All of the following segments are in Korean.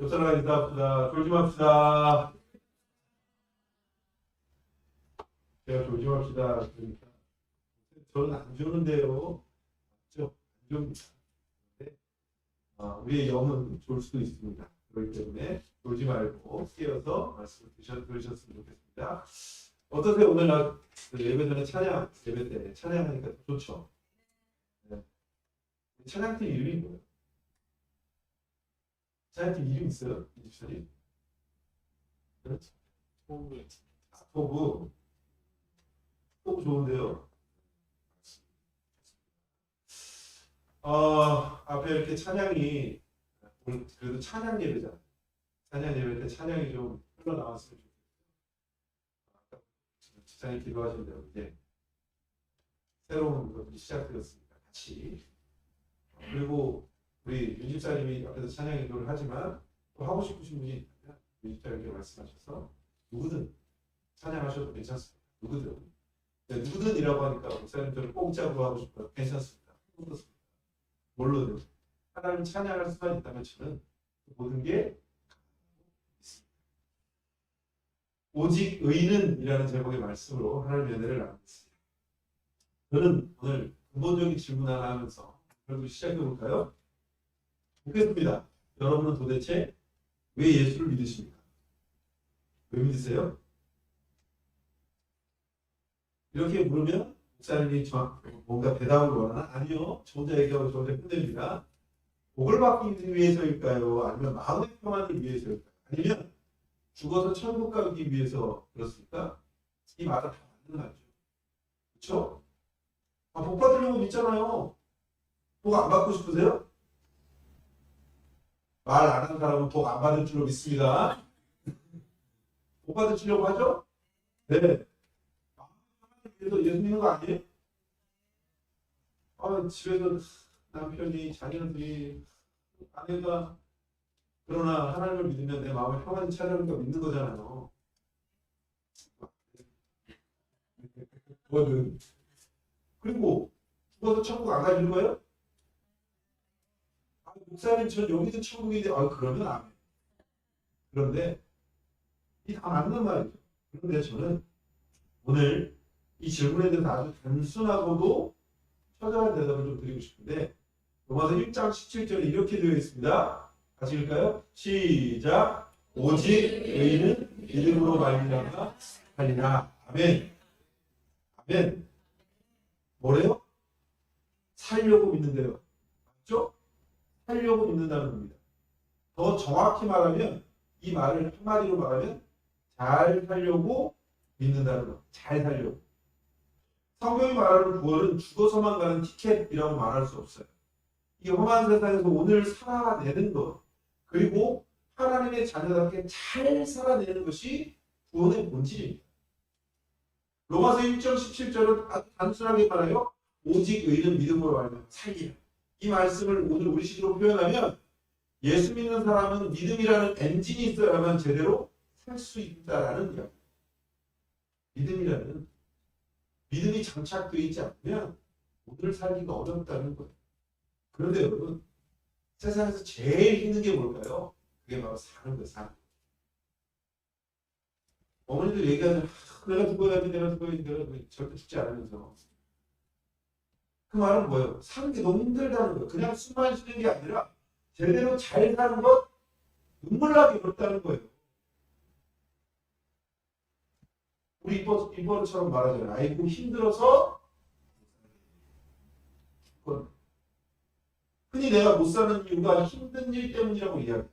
옆 사람과 인사합시다. 조심합시다. 제가 조심합시다. 그러니까 저는 안 좋은데요. 맞죠? 안 좋습니다. 네. 우리의 영은 좋을 수도 있습니다. 그렇기 때문에 졸지 말고 깨어서 말씀을 들으셨으면 좋겠습니다. 어떠세요? 오늘 그 예배 전에 찬양, 예배 때 찬양하니까 좋죠? 네. 찬양팀 이름이 뭐예요? 찬양팀 이름 있어요? 이 집사님? 그렇죠. 토부. 토부 좋은데요. 앞에 이렇게 찬양이 그래도 찬양 예배잖아요. 찬양 예배 때 찬양이 좀 흘러나왔으면 좋겠어요. 집사님 기도하신 대로 이제 새로운 것들이 시작되었습니다. 같이. 그리고 우리 윤 집사님이 앞에서 찬양 기도를 하지만 또 하고 싶으신 분이 있다면 윤 집사님께 말씀하셔서 누구든 찬양하셔도 괜찮습니다. 누구든. 네, 누구든이라고 하니까 목사님들은 공짜로 하고 싶어요. 괜찮습니다. 물론 하나님 찬양할 수만 있다면 저는 모든 게 있습니다. 오직 의는 이라는 제목의 말씀으로 하나님의 은혜를 나누겠습니다. 저는 오늘 근본적인 질문 하나 하면서 결국 시작해 볼까요? 묻겠습니다. 여러분은 도대체 왜 예수를 믿으십니까? 왜 믿으세요? 이렇게 물으면 목사님이 뭔가 대답을 원하나? 아니요. 저 혼자 얘기하고 저 혼자 끝냅니다. 복을 받기 위해서일까요? 아니면 마음의 평안을 위해서일까요? 아니면 죽어서 천국 가기 위해서 그렇습니까? 이 말은 다 맞는 말이죠. 그렇죠? 복 받으려고 믿잖아요. 복 안 받고 싶으세요? 말 안 하는 사람은 복 안 받을 줄로 믿습니다. 복 받으시려고 하죠? 네. 그래서 예수 믿는 거 아니에요? 집에서 남편이, 자녀들이, 아내가 그러나 하나님을 믿으면 내 마음에 평안이 찾아오니까 믿는 거잖아요. 뭐든. 그리고 죽어서 천국 안 가실 거예요? 목사님 전 여기도 천국인데 그러면 안 해요. 그런데 이 다 맞는 말이죠. 그런데 저는 오늘 이 질문에 대해서 아주 단순하고도 처절한 대답을 좀 드리고 싶은데 로마서 1장 17절에 이렇게 되어 있습니다. 같이 읽을까요? 시작. 오직 의인은 믿음으로 말미암아 살리라. 아멘. 아멘. 뭐래요? 살려고 믿는데요. 맞죠? 살려고 믿는다는 겁니다. 더 정확히 말하면 이 말을 한마디로 말하면 잘 살려고 믿는다는 거. 잘 살려고. 성경이 말하는 구원은 죽어서만 가는 티켓이라고 말할 수 없어요. 이 험한 세상에서 오늘 살아내는 것, 그리고 하나님의 자녀답게 잘 살아내는 것이 구원의 본질입니다. 로마서 1장 17절은 아주 단순하게 말하여 오직 의는 믿음으로 말하면 살리라. 이 말씀을 오늘 우리 식으로 표현하면 예수 믿는 사람은 믿음이라는 엔진이 있어야만 제대로 살 수 있다라는 이야기. 믿음이 장착되어 있지 않으면 오늘 살기가 어렵다는 거예요. 그런데 여러분, 세상에서 제일 힘든 게 뭘까요? 그게 바로 사는 거예요, 사는 거. 어머니들 얘기하죠. 내가 죽어야지, 내가 절대 죽지 않으면서. 그 말은 뭐예요? 사는 게 너무 힘들다는 거예요. 그냥 숨만 쉬는 게 아니라 제대로 잘 사는 것, 눈물 나게 어렵다는 거예요. 우리 이번처럼 말하잖아요. 아이고 힘들어서 흔히 내가 못 사는 이유가 힘든 일 때문이라고 이야기하죠.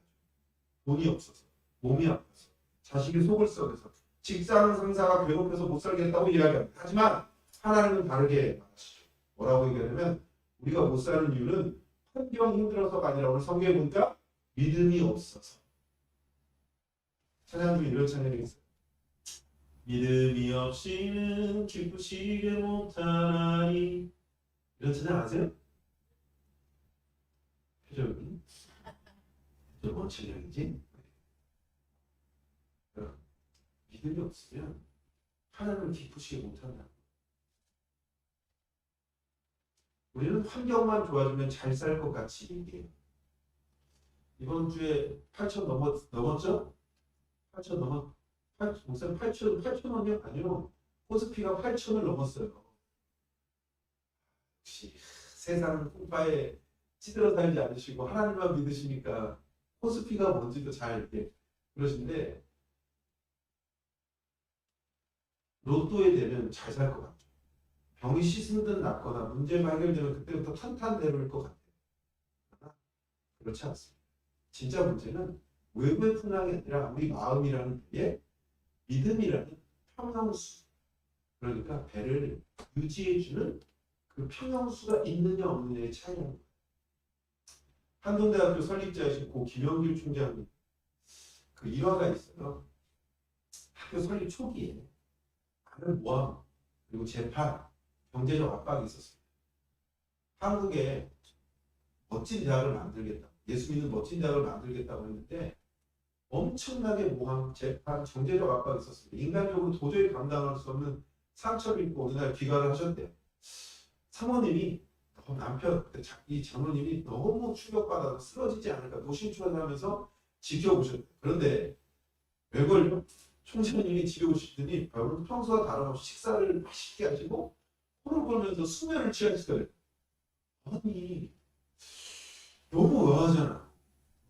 돈이 없어서, 몸이 아파서, 자식이 속을 썩여서, 직장 상사가 괴롭혀서 못 살겠다고 이야기합니다. 하지만 하나님은 다르게 말하시죠. 뭐라고 얘기하냐면 우리가 못 사는 이유는 환경 힘들어서가 아니라 오늘 성경에 보니까 믿음이 없어서. 찬양 중에 이런 찬양이 있어요. 믿음이 없이는 기쁘시게 못하나니. 이런 찬양 아세요? 표정이 뭔 찬양이지? 믿음이 없으면 하나님을 기쁘시게 못한다. 우리는 환경만 좋아지면 잘 살 것 같이 얘기해요. 이번 주에 8천 넘었죠? 8천 목사님 8천 원이요? 아니요. 코스피가 8천을 넘었어요. 역시 세상은 풍파에 찌들어 살지 않으시고 하나님만 믿으시니까 코스피가 뭔지도 잘 이렇게 그러신데 로또에 되면 잘 살 것 같죠. 병이 씻은 듯 낫거나 문제가 해결되면 그때부터 탄탄대로일 것 같아요. 그러나 그렇지 않습니다. 진짜 문제는 외부의 풍랑이 아니라 우리 마음이라는 배에 믿음이라는 평형수, 그러니까 배를 유지해주는 그 평형수가 있느냐 없느냐의 차이라는 거예요. 한동대학교 설립자이신 고 김영길 총장님 그 일화가 있어요. 학교 설립 초기에 많은 모함 그리고 재판, 경제적 압박이 있었습니다. 한국에 멋진 대학을 만들겠다, 예수 믿는 멋진 대학을 만들겠다고 했는데 엄청나게 모함, 재판, 경제적 압박이 있었습니다. 인간적으로 도저히 감당할 수 없는 상처를 입고 어느 날 귀가를 하셨대요. 사모님이 남편, 이 장로님이 너무 충격받아서 쓰러지지 않을까 노심초사하면서 지켜보셨대요. 그런데 왜걸요? 총장님이 집에 오시더니 여러분 평소와 다름없이 식사를 맛있게 하시고 코를 골면서 수면을 취하시더래요. 아니 너무 의아하잖아.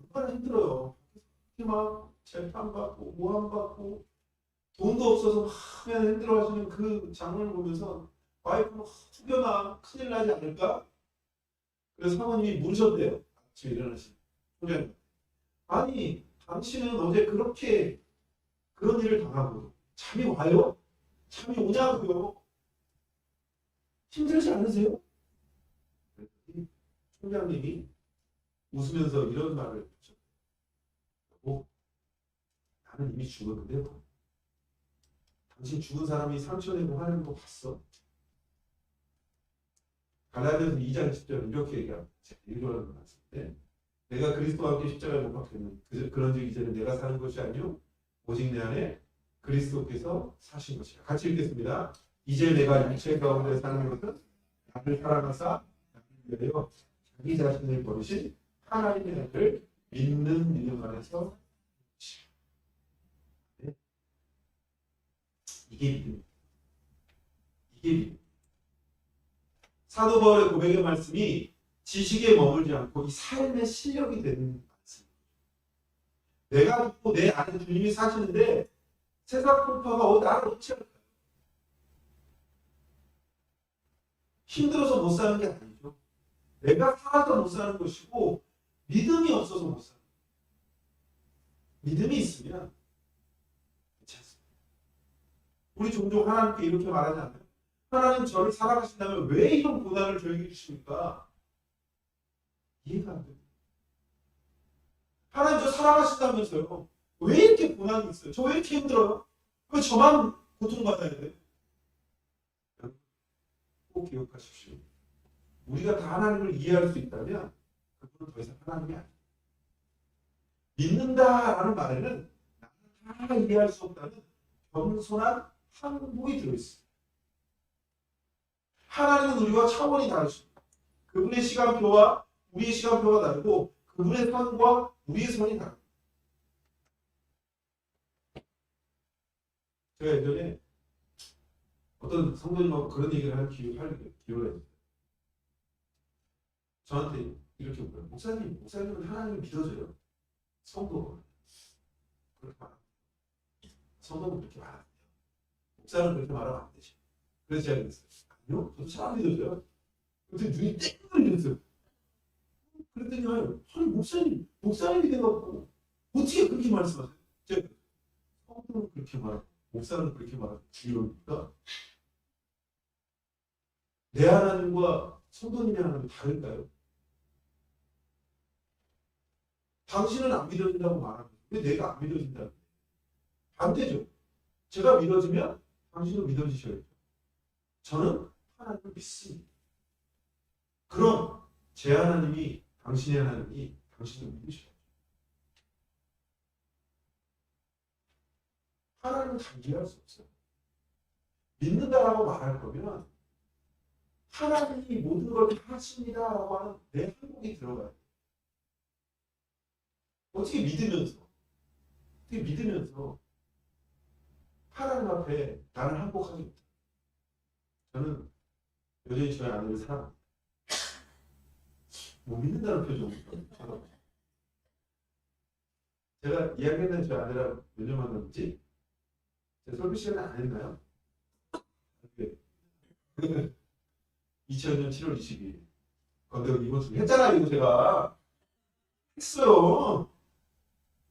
얼마나 힘들어요. 막 재판받고 모함받고 돈도 없어서 막 그냥 힘들어하시는 그 장면을 보면서 와이프는 후벼나 큰일 나지 않을까? 그래서 사모님이 물으셨대요. 아침에 일어나시는 총장님. 아니 당신은 어제 그렇게 그런 일을 당하고 잠이 와요? 잠이 오냐고요? 힘들지 않으세요? 총장님이 웃으면서 이런 말을 하셨고 나는 이미 죽었는데 당신 죽은 사람이 상처내고 화내는 거 봤어? 갈라디아서 2장 10절 이렇게 얘기합니다. 제가 읽으라는 말씀인데 내가 그리스도와 함께 십자가에 못 박혔는 그런즉 이제는 내가 사는 것이 아니요 오직 내 안에 그리스도께서 사신 것이라. 같이 읽겠습니다. 이제 내가 육체 가운데 사는 것은 나를 사랑하사 나를 위하여 자기 자신을 버리신 하나님의 아들을 믿는 믿음 안에서 네. 이게 믿음입니다. 이게 믿음. 사도 바울의 고백의 말씀이 지식에 머물지 않고 이 삶의 실력이 되는 말씀입니다. 내가 믿고 내 안에 주님이 사시는데 세상 풍파가 나를 놓지 않을까요? 힘들어서 못 사는 게 아니죠. 내가 살아서 못 사는 것이고 믿음이 없어서 못 사는 거예요. 믿음이 있으면 괜찮습니다. 우리 종종 하나님께 이렇게 말하지 않나요? 하나님 저를 사랑하신다면 왜 이런 고난을 저에게 주십니까? 이해가 안 됩니다. 하나님 저 사랑하신다면서요. 왜 이렇게 고난이 있어요? 저 왜 이렇게 힘들어요? 왜 저만 고통받아야 돼요? 꼭 기억하십시오. 우리가 다 하나님을 이해할 수 있다면 그분은 더 이상 하나님이 아니에요. 믿는다라는 말에는 나는 다 이해할 수 없다는 겸손한 항복이 들어있습니다. 하나님은 우리와 차원이 다르십니다. 그분의 시간표와 우리의 시간표가 다르고 그분의 선과 우리의 선이 다릅니다. 제가 예전에 어떤 성도님하고 그런 얘기를 할 기회가 있어요. 저한테 이렇게 물어요. 목사님은 하나님을 믿어줘요? 성도는 그렇게 말합니다. 성도는 그렇게 말하면 돼요. 목사는 그렇게 말하면 안 되죠. 그래서 제가 그랬어요. 아니요, 저도 잘 안 믿어줘요. 근데 눈이 땡 걸렸어요. 그랬더니 아니 목사님이 돼갖고 어떻게 그렇게 말씀하세요? 제가 성도는 그렇게 말하고 목사는 그렇게 말하고 중요합니까? 내 하나님과 성도님의 하나님이 다를까요? 당신은 안 믿어진다고 말합니다. 왜 내가 안 믿어진다고? 반대죠. 제가 믿어지면 당신은 믿어지셔야죠. 저는 하나님을 믿습니다. 그럼 제 하나님이 당신의 하나님이 당신을 믿으셔야죠. 하나님은 다 이해할 수 없어요. 믿는다라고 말할 거면 하나님이 모든 걸 다 하십니다라고 하는 내 항목이 들어가요. 어떻게 믿으면서 하나님 앞에 나를 항복하지 못해. 저는 여전히 저희 아내를 사랑합니다. 못 믿는다는 표정으로. 제가 이야기했는 저희 아내랑 몇 년 만났는지 제가 설교 시간에 안 했나요? 2000년 7월 22일 건대원 이번 주 했잖아요. 이거 제가 했어요.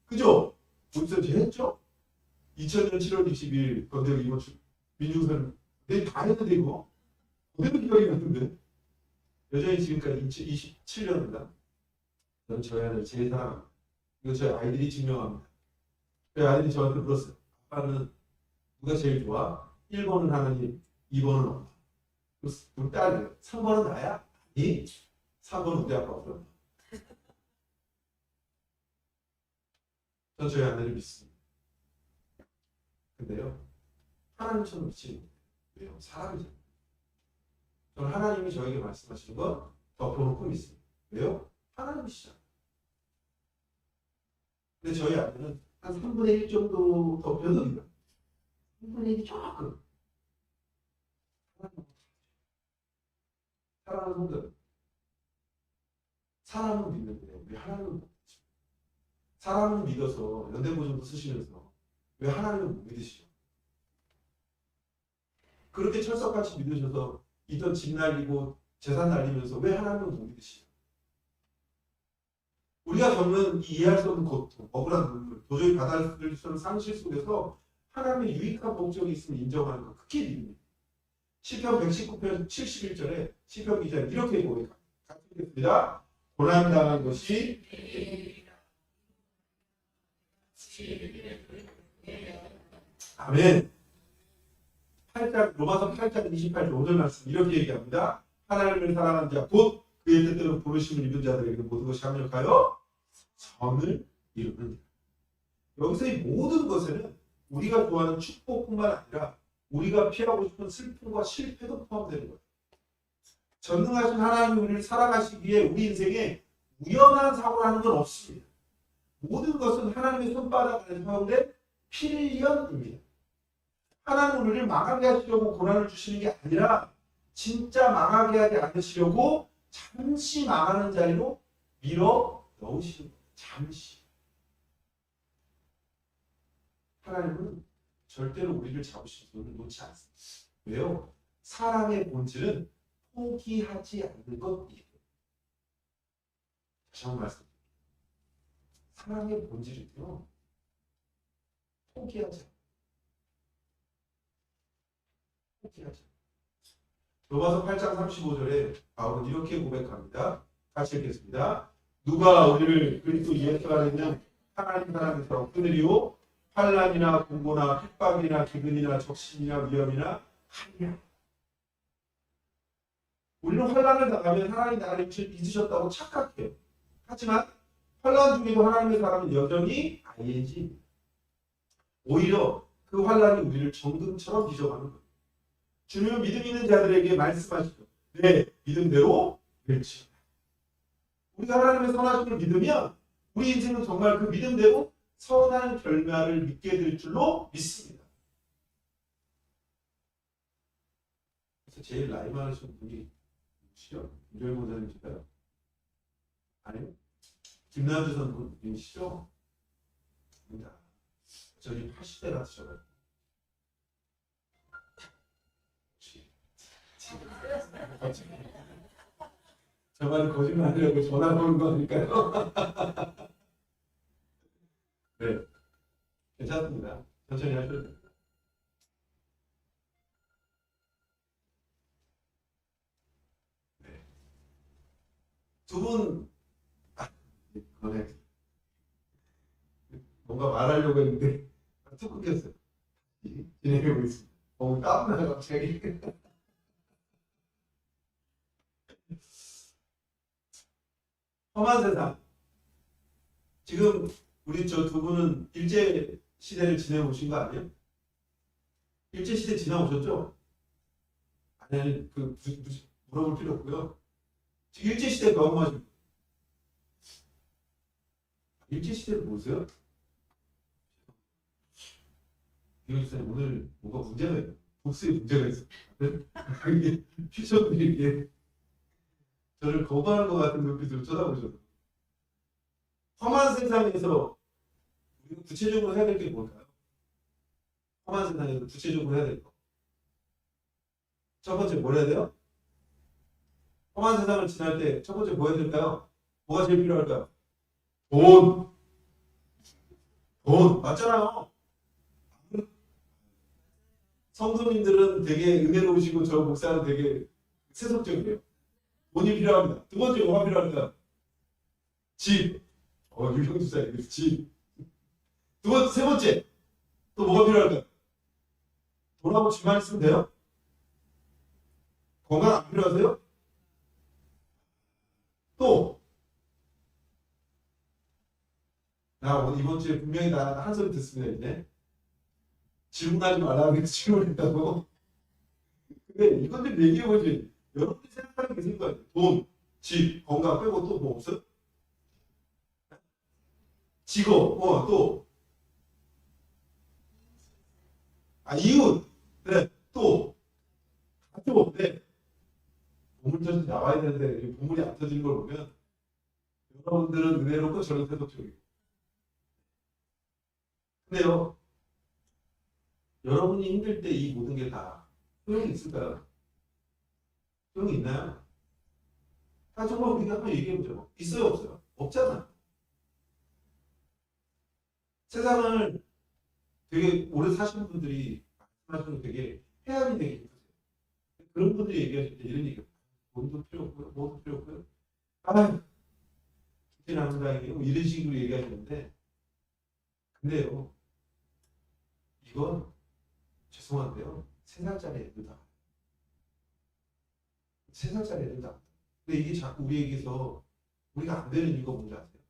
그죠? 벌써 제가 했죠? 2000년 7월 22일 건대원 이번 주 민중선 내일 다 했는데 이거 그대로 기억이 났는데 여전히 지금까지 27년입니다. 저는 저희 아내를 제일 사랑합니다. 이거 저희 아이들이 증명합니다. 저희 아이들이 저한테 물었어요. 아빠는 누가 제일 좋아? 1번은 하나님, 2번은 엄마. 우리 딸이에요. 3번은 나야? 아니, 4번은 우리 아빠고요. 전 저희 아내를 믿습니다. 근데요, 하나님처럼 믿지 못해요. 왜요? 사람이잖아요. 저는 하나님이 저에게 말씀하시는 건 덮어놓고 믿습니다. 왜요? 하나님이시잖아요. 근데 저희 아내는 한 3분의 1 정도 덮여듭니다. 3분의 1이 조금. 사랑하는 성도, 사람은 믿는데 왜 하나님은 못 믿죠? 사람은 믿어서 연대보증도 쓰시면서 왜 하나님은 못 믿으시죠? 그렇게 철석같이 믿으셔서 있던 집 날리고 재산 날리면서 왜 하나님은 못 믿으시죠? 우리가 겪는 이 이해할 수 없는 고통, 억울한 눈물, 도저히 받아들일 수 없는 상실 속에서 하나님의 유익한 목적이 있음을 인정하는 것, 그게 믿음입니다. 시편 119편 71절에 시편 기자는 이렇게 고백합니다. 같이 읽겠습니다. 고난당한 것이 아멘. 8장, 로마서 8장 28절 5절 말씀 이렇게 얘기합니다. 하나님을 사랑하는 자, 곧 그의 뜻대로 부르심을 입은 자들에게 모든 것이 합력하여 선을 이루는 자. 여기서 이 모든 것에는 우리가 좋아하는 축복뿐만 아니라 우리가 피하고 싶은 슬픔과 실패도 포함되는 거예요. 전능하신 하나님이 우리를 살아가시기에 우리 인생에 우연한 사고를 하는 건 없습니다. 모든 것은 하나님의 손바닥 안에 사용된 필연입니다. 하나님은 우리를 망하게 하시려고 고난을 주시는 게 아니라 진짜 망하게 하지 않으시려고 잠시 망하는 자리로 밀어 넣으시는 거예요. 잠시. 하나님은 절대로 우리를 잡으실 손을 놓지 않습니다. 왜요? 사랑의 본질은 포기하지 않는 것이에요. 다시 한번 말씀드립니다. 사랑의 본질은요, 포기하지 않아요. 포기하지 않아요. 로마서 8장 35절에 바울은 이렇게 고백합니다. 같이 읽겠습니다. 누가 우리를 그리스도 예수 안에 있는 하나님 사랑에서 끊으리요? 환난이나 공고나 핍박이나 기근이나 적신이나 위험이나 하냐. 우리는 환난을 당하면 하나님 나를 잊으셨다고 착각해요. 하지만 환난 중에도 하나님의 사랑은 여전히 ING. 오히려 그 환난이 우리를 정금처럼 빚어가는 거예요. 주님은 믿음 있는 자들에게 말씀하시죠. 내 믿음대로 될지. 우리가 하나님의 선하심을 믿으면 우리 인생은 정말 그 믿음대로 선한 결과를 믿게 될 줄로 믿습니다. 그래서 제일 나이 많으신 분이 누구시죠? 김joel 목사님이실까요? 아니요? 김남주 선생님이시죠? 아닙니다. 저희 80대라서 저만 거짓말하려고 전화 보는 거니까요. 네, 괜찮습니다. 천천히 하셔도 됩니다. 네. 두 분, 그만해. 뭔가 말하려고 했는데 툭 끊겼어요. 진행하고 있습니다. 땀나요 갑자기. 험한 세상. 지금 우리 저 두 분은 일제 시대를 지내오신 거 아니에요? 일제 시대 지나오셨죠? 아니 물어볼 필요 없고요. 지금 일제 시대 경험하신 일제시대를 보세요. 이호주사님 오늘 뭔가 문제가 있어요. 복수에 문제가 있어요. 이게 퓨처들이 이렇게 저를 거부하는 것 같은 눈빛으로 쳐다보셔서 험한 세상에서 우리가 구체적으로 해야 될 게 뭘까요? 험한 세상에서 구체적으로 해야 될 거. 첫 번째 뭘 해야 돼요? 험한 세상을 지날 때 첫 번째 뭐 해야 될까요? 뭐가 제일 필요할까요? 돈. 돈. 맞잖아요. 성도님들은 되게 은혜로우시고 저 목사는 되게 세속적이에요. 돈이 필요합니다. 두 번째 뭐가 필요할까요? 집. 유형주사님 집. 세 번째 또 뭐가 필요할까요? 돈하고 집만 있으면 돼요? 건강 안 필요하세요? 또 나 오늘 이번 주에 분명히 나 한 소리 듣습니다. 이제 질문하지 말라고 해서 질문했다고. 근데 이것 좀 얘기해보지. 여러분들이 생각하는 게 있을 거 아니에요. 돈, 집, 건강 빼고 또 뭐 없어요? 직업, 또 이웃, 네, 또 가족, 네. 보물전이 나와야 되는데 보물이 안 터지는 걸 보면 여러분들은 은혜롭고 저는 세속적이에요. 근데요, 여러분이 힘들 때 이 모든 게 다 소용이 있을까요? 소용이 있나요? 정말 우리가 한번 얘기해보죠. 있어요, 없어요? 없잖아요. 세상을 되게 오래 사시는 분들이 말씀하시는 되게 해안이 되게 힘드세요. 그런 분들이 얘기하실 때 이런 얘기예요. 돈도 필요 없고요, 뭐도 필요 없고요. 기대하는 다행이에요. 이런 식으로 얘기하시는데, 근데요, 이건 죄송한데요. 3살짜리 애들다. 3살짜리 애들다. 근데 이게 자꾸 우리에게서 우리가 안 되는 이유가 뭔지 아세요?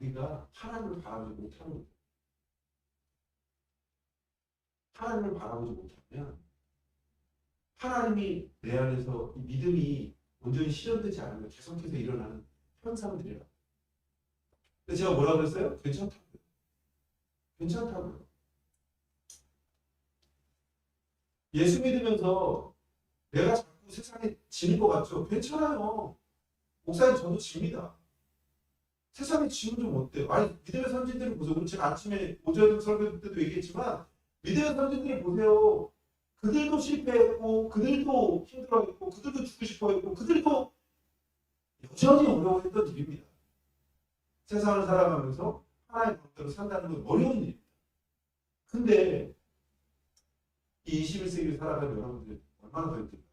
우리가 하나님을 바라보지 못하는 거예요. 하나님을 바라보지 못하면 하나님이 내 안에서 이 믿음이 온전히 실현되지 않으면 계속해서 일어나는 현상들이라. 근데 제가 뭐라고 그랬어요? 괜찮다고요. 괜찮다고요. 예수 믿으면서 내가 자꾸 세상에 지는 것 같죠? 괜찮아요. 목사님 저도 집니다. 세상에 지면 좀 어때요? 아니 믿음의 선진들을 보세요. 오늘 제가 아침에 오전 설교 때도 얘기했지만 믿음의 선진들을 보세요. 그들도 실패했고 그들도 힘들어했고 그들도 죽고 싶어했고 그들도 여전히 어려워했던 일입니다. 세상을 살아가면서 하나의 방법대로 산다는 건 어려운 일입니다. 근데 이 21세기를 살아가는 여러분들 얼마나 더 힘들까요?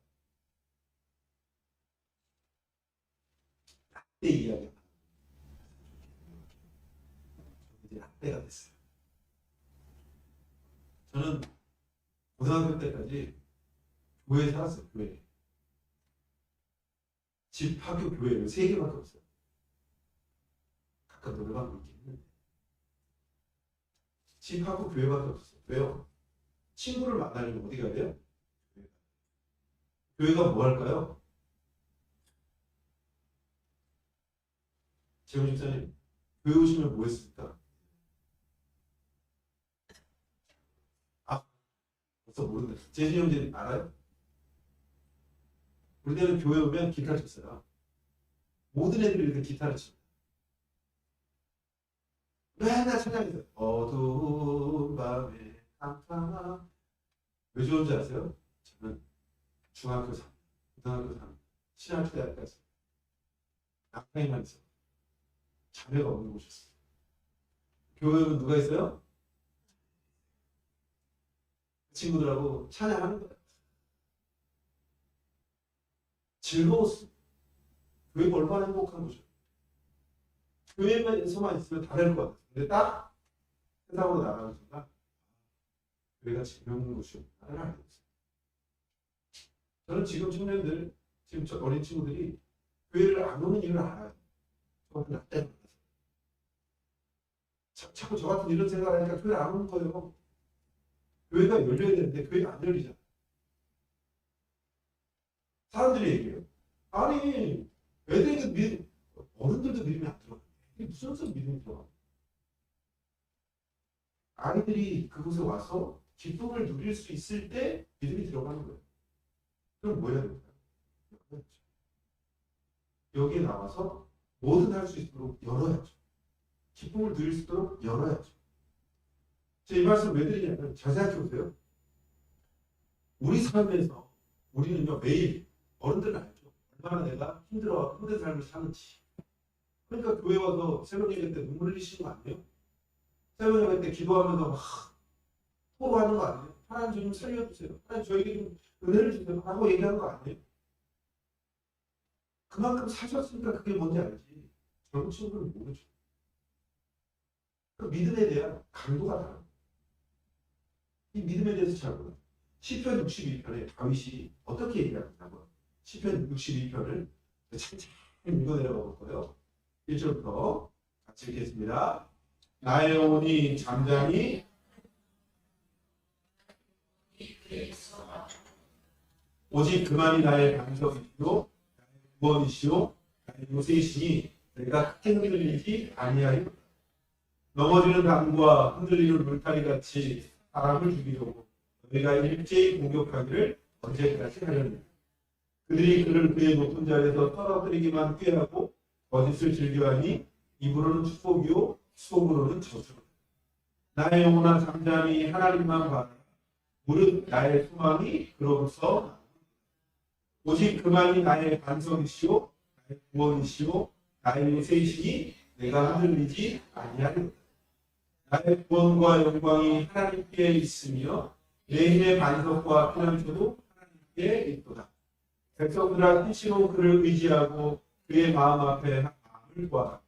라떼 이야기가 이제 라떼가 됐어요. 저는 고등학교 때까지 교회에 살았어요. 교회. 집, 학교, 교회 3개밖에 없어요. 각각 노래방 있긴 했는데 집, 학교, 교회밖에 없었어요. 왜요? 친구를 만나려면 어디 가야 돼요? 교회가 뭐 할까요? 재훈 집사님, 교회 오시면 뭐 했습니까? 벌써 모르는데 재준이 형제 알아요? 우리 때는 교회 오면 기타를 쳤어요. 모든 애들이 이렇게 기타를 칩니다. 맨날 찬양해서 어두운 밤에 깜깜한 왜 좋은지 아세요? 저는 중학교 3, 고등학교 3, 신학대학까지 남편이만 있어요. 자매가 없는 곳이었어요. 교회는 누가 있어요? 그 친구들하고 찬양하는 거예요. 즐거웠어요. 교회가 얼마나 행복한 거죠. 교회에서만 있으면 다 되는 것 같아요. 근데 딱 세상으로 나가는 순간 교회가 재미없는 곳이었구나를 알게 됐어요. 저는 지금 청년들, 지금 저 어린 친구들이 교회를 안 오는 이유를 알아요. 저 같은 나 때문에. 자꾸 저 같은 이런 생각을 하니까 교회 안 오는 거예요. 교회가 열려야 되는데 교회가 안 열리잖아. 사람들이 얘기해요. 아니, 애들이 어른들도 믿음이 안 들어가요. 이게 무슨 뜻 믿음이 들어가? 아이들이 그곳에 와서 기쁨을 누릴 수 있을 때 믿음이 들어가는 거예요. 그럼 뭐 해야 될까요? 여기에 나와서 뭐든 할 수 있도록 열어야죠. 기쁨을 누릴 수 있도록 열어야죠. 제가 이 말씀 왜 드리냐면 잘 생각해 보세요. 우리 삶에서 우리는요 매일 어른들은 알죠. 얼마나 내가 힘든 삶을 사는지. 그러니까 교회 와서 새벽 예배 때 눈물 흘리시는 거 아니에요? 새벽 예배 때 기도하면서 막 토로하는 거 아니에요? 하나님 저 좀 살려주세요. 하나님 저에게 좀 은혜를 주세요. 라고 얘기하는 거 아니에요? 그만큼 사셨으니까 그게 뭔지 알지. 젊은 친구들은 모르죠. 그 믿음에 대한 강도가 다르다. 이 믿음에 대해서 잘 몰라요. 시편 62편에 다윗이 어떻게 얘기하냐고요. 시편 62편을 천천히 읽어 내려가 볼 거예요. 1절부터 같이 읽겠습니다. 나의 영혼이 잠잠히 오직 그만이 나의 반석이시요 나의 구원이시요 나의 요새이시니 내가 크게 흔들리지 아니하리라. 넘어지는 강과 흔들리는 물타기 같이 사람을 죽이려고 너희가 일제히 공격하기를 언제까지 하려느냐. 그들이 그를 그의 높은 자리에서 떨어뜨리기만 꾀하고 거짓을 즐겨하니 입으로는 축복이요 속으로는 저주로. 나의 영혼아 잠잠히 하나님만 바라. 무릇 나의 소망이 그로부터 오직 그만이 나의 반석이시요 나의 구원이시요 나의 요새이시니 내가 흔들리지 아니하리로다. 나의 구원과 영광이 하나님께 있으며 내 힘의 반석과 피난처도 하나님께 있도다. 백성들아 수시로 그를 의지하고 그의 마음 앞에 마음을 구하라.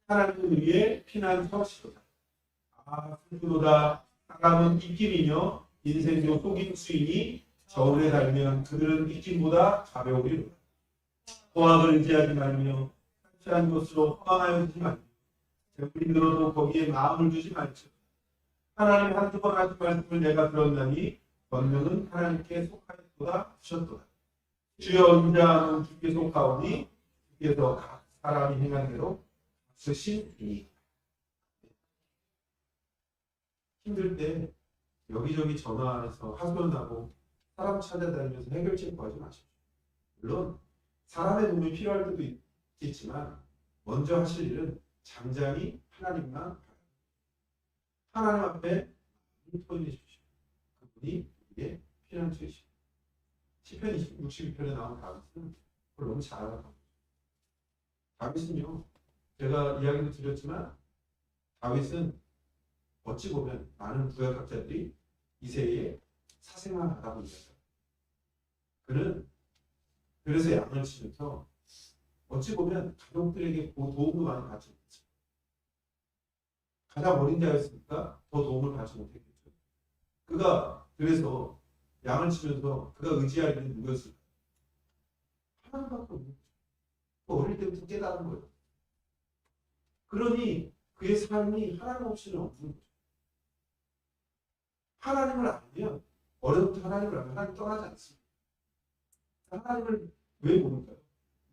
하나님을 위해 피난처시도다. 아 슬프도다. 사람은 입김이며 인생도 속임수이니 저울에 달면 그들은 입김보다 가벼우리로다. 포악을 의지하지 말며 한치한 것으로 허망하여 지지 말며 재물이 들어도 거기에 마음을 주지 말죠. 하나님 한두 번 하신 말씀을 내가 들었나니 권능은 하나님께 속하였도다 하셨도다. 주여 인자는 주께 속하오니 주께서 각 사람이 행한 대로 쓰시니. 힘들 때 여기저기 전화해서 하소연하고 사람 찾아다니면서 해결책 구하지 마십시오. 물론 사람의 도움이 필요할 때도 있겠지만 먼저 하실 일은 잠잠히 하나님만 하나님 앞에 토인해 주십시오. 그분이 우리의 피난처이십니다. 시편 62편에 나온 다윗은 그걸 너무 잘 알아요. 다윗은요, 제가 이야기도 드렸지만 다윗은 어찌 보면 많은 구약학자들이 이세에 사생활 하다고 얘기해요. 그는 그래서 양을 치면서 어찌 보면 가족들에게 도움도 많이 받지 못했어요. 가장 어린 자였으니까 더 도움을 받지 못했겠죠. 그가 그래서 양을 치면서 그가 의지할 일은 누구였을까? 하나님밖에 없는 거죠. 어릴 때부터 깨달은 거예요. 그러니 그의 삶이 하나님 없이는 없는 거죠. 하나님을 알면 어려부터 하나님을 알면 하나님 떠나지 않습니다. 하나님을 왜 모를까요?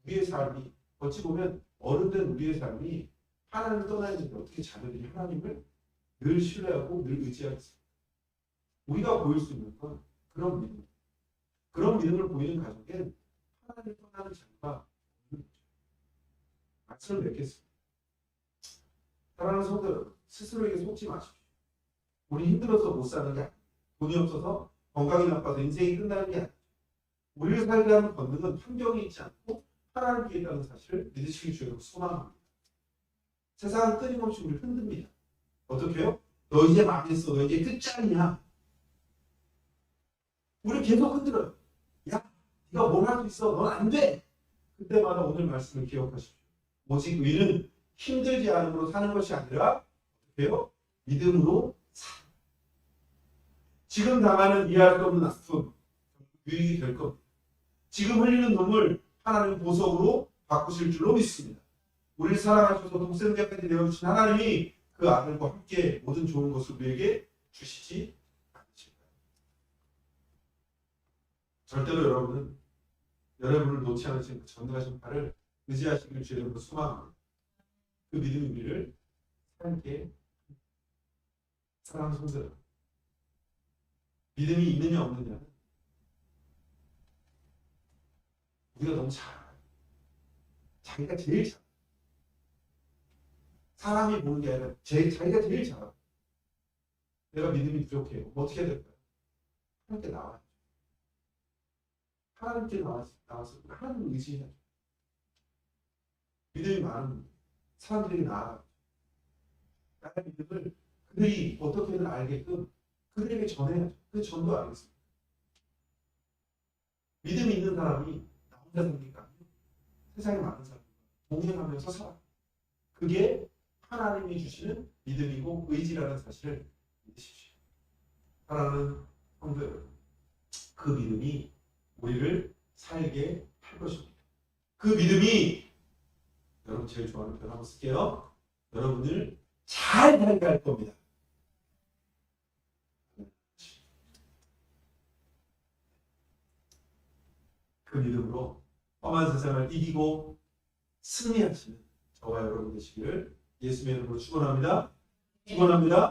우리의 삶이 어찌 보면 어른된 우리의 삶이 하나님을 떠나 있는데 어떻게 자녀들이 하나님을 늘 신뢰하고 늘 의지하겠습니까? 우리가 보일 수 있는 건 그런 믿음. 그런 믿음을 보이는 가족엔 하나님을 떠나는 자녀가 없는 거죠. 말씀을 맺겠습니다. 사랑하는 성도 여러분, 스스로에게 속지 마십시오. 우리 힘들어서 못 사는 게 아니에요. 돈이 없어서 건강이 나빠서 인생이 끝나는 게 아니에요. 우리를 살게 하는 권능은 환경에 있지 않고 하나님께 있다는 사실을 믿으시길 주여서 소망합니다. 세상은 끊임없이 우리를 흔듭니다. 어떻게 해요? 너 이제 망했어. 너 이제 끝장이야. 우리 계속 흔들어요. 야, 네가 뭘 할 수 있어. 넌 안 돼. 그때마다 오늘 말씀을 기억하십시오. 오직 의는 힘들지 않음으로 사는 것이 아니라 어떻게 해요? 믿음으로 사. 지금 당하는 이해할 수 없는 아픔 유익이 될 겁니다. 지금 흘리는 눈물 하나님 보석으로 바꾸실 줄로 믿습니다. 우리를 사랑하셔서 독생자까지 내어주신 하나님이 그 아들과 함께 모든 좋은 것을 우리에게 주시지 않으실까요? 절대로 여러분을 놓지 않으신 그 전능하신 팔을 의지하시길 주의 이름으로 소망합니다. 그 믿음이 우리를 삶게 사랑하는 성도들, 믿음이 있느냐 없느냐는 우리가 너무 잘 알아요. 자기가 제일 잘 알아요. 사람이 보는 게 아니라 자기가 제일 잘 알아요. 내가 믿음이 부족해요. 뭐 어떻게 해야 될까요? 하나님께 나와야죠. 하나님께 나와서 하나님을 의지해야죠. 믿음이 많은 사람들에게 나아가죠. 나의 믿음을 그들이 어떻게든 알게끔 그들에게 전해야죠. 그 전도 알겠습니다. 믿음이 있는 사람이 나 혼자 사니까 세상에 많은 사람과 동행하면서 살아요. 그게 하나님이 주시는 믿음이고 의지라는 사실을 믿으십시오. 사랑하는 성도 여러분, 그 믿음이 우리를 살게 할 것입니다. 그 믿음이 여러분 제일 좋아하는 표현 한번 쓸게요. 여러분을 잘 살게 할 겁니다. 그 믿음으로 험한 세상을 이기고 승리하시는 저와 여러분 되시기를 예수님의 이름으로 축원합니다. 축원합니다.